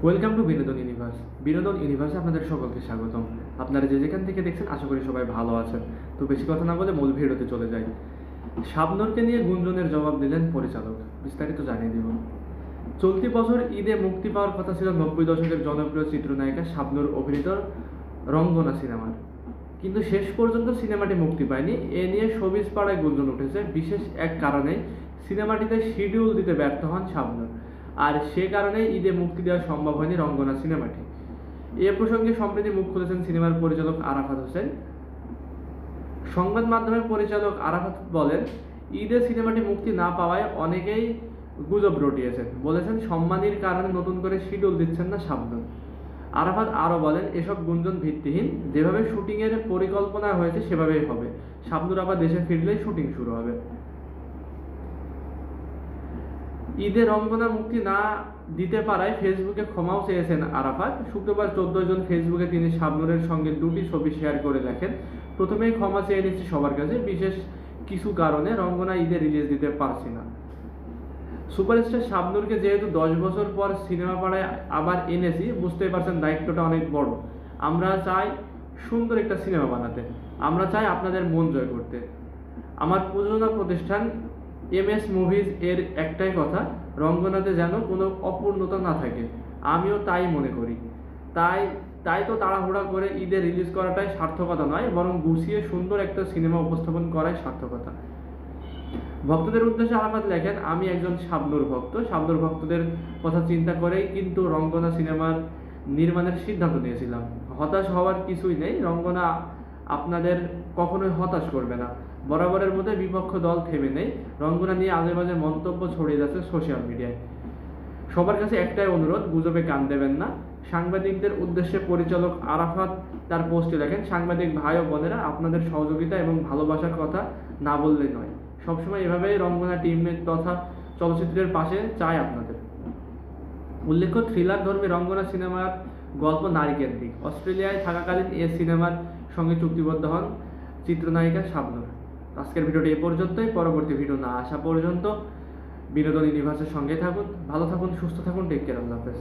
Welcome to বিনোদন universe. বিনোদন ইউনিভার্সে আপনাদের সকলকে স্বাগতম। আপনারা যে যেখান থেকে দেখছেন আশা করি সবাই ভালো আছেন। তো বেশি কথা না বলে মূল ভিডিওতে চলে যাই। শাবনূরকে নিয়ে গুঞ্জনের জবাব দিলেন পরিচালক, বিস্তারিত জানিয়ে দিব। চলতি বছর ঈদে মুক্তি পাওয়ার কথা ছিল 90 দশকের জনপ্রিয় চিত্রনায়িকা শাবনূর অভিনীত রঙ্গনা সিনেমার, কিন্তু শেষ পর্যন্ত সিনেমাটি মুক্তি পায়নি। এ নিয়ে শোবিজ পাড়ায় গুঞ্জন উঠেছে। বিশেষ এক কারণে সিনেমাটিতে শিডিউল দিতে ব্যর্থ হন শাবনূর, আর সে কারণে ঈদে মুক্তি দেওয়া সম্ভব হয়নি রঙ্গনা সিনেমাটি। এ প্রসঙ্গে সম্প্রতি মুখ খুলেছেন সিনেমার পরিচালক আরাফাত হোসেন। সংবাদ মাধ্যমের পরিচালক আরাফাত বলেন, ঈদে সিনেমাটি মুক্তি না পাওয়ায় অনেকেই গুজব রটিয়েছেন, বলেছেন সম্মানীর কারণে নতুন করে শিডিউল দিচ্ছেন না শাবনূর। আরাফাত আরও বলেন, এসব গুঞ্জন ভিত্তিহীন, যেভাবে শুটিংয়ের পরিকল্পনা হয়েছে সেভাবেই হবে। শাবনূর আবার দেশে ফিরলেই শুটিং শুরু হবে। ঈদে রঙ্গনা মুক্তি না দিতে পারায় ফেসবুকে ক্ষমাও চেয়েছেন আরাফাত। শুক্রবার 14 জুন ফেসবুকে তিনি শাবনূরের সঙ্গে দুটি ছবি শেয়ার করে লেখেন, প্রথমেই ক্ষমা চেয়ে নিচ্ছি সবার কাছে, বিশেষ কিছু কারণে রঙ্গনা ঈদে রিলিজ দিতে পারছি না। সুপারস্টার শাবনূরকে যেহেতু 10 বছর পর সিনেমা পাড়ায় আবার এনেছি, বুঝতেই পারছেন দায়িত্বটা অনেক বড়। আমরা চাই সুন্দর একটা সিনেমা বানাতে, আমরা চাই আপনাদের মন জয় করতে। আমার প্রযোজনা প্রতিষ্ঠান MS মুভিজ এর একটাই কথা, রঙ্গনাতে যেন কোনো অপূর্ণতা না থাকে। আমিও তাই মনে করি। তাই তাই তো তাড়াহুড়া করে ঈদে রিলিজ করাটাই সার্থকতা নয়, বরং গুছিয়ে সুন্দর একটা সিনেমা উপস্থাপন করাই সার্থকতা। ভক্তদের উদ্দেশ্যে আরাফাত লেখেন, আমি একজন শাবনূর ভক্ত। শাবনূর ভক্তদের কথা চিন্তা করেই কিন্তু রঙ্গনা সিনেমার নির্মাণের সিদ্ধান্ত নিয়েছিলাম। হতাশ হওয়ার কিছুই নেই, রঙ্গনা আপনাদের কখনোই হতাশ করবে না। বরাবরের মধ্যে বিপক্ষ দল থেমে নেই। রঙ্গনা নিয়ে আজে বাজে মন্তব্য ছড়িয়ে যাচ্ছে সোশ্যাল মিডিয়ায়। সবার কাছে একটাই অনুরোধ, গুজবে কান দেবেন না। সাংবাদিকদের উদ্দেশ্যে পরিচালক আরাফাত তার পোস্টে লেখেন, সাংবাদিক ভাই ও বোনেরা, আপনাদের সহযোগিতা এবং ভালোবাসার কথা না বললেই নয়। সবসময় এভাবেই রঙ্গনা টিমের তথা চলচ্চিত্রের পাশে চাই আপনাদের। উল্লেখ্য, থ্রিলার ধর্মী রঙ্গনা সিনেমার গল্প নারীকেন্দ্রিক। অস্ট্রেলিয়ায় থাকাকালীন এ সিনেমার সঙ্গে চুক্তিবদ্ধ হন চিত্রনায়িকা শাবনূর। আজকের ভিডিওটি এ পর্যন্তই। পরবর্তী ভিডিও না আসা পর্যন্ত বিনোদন ইউনিভার্সের সঙ্গে থাকুন। ভালো থাকুন, সুস্থ থাকুন, টেক কেয়ার, আল্লাহ হাফেজ।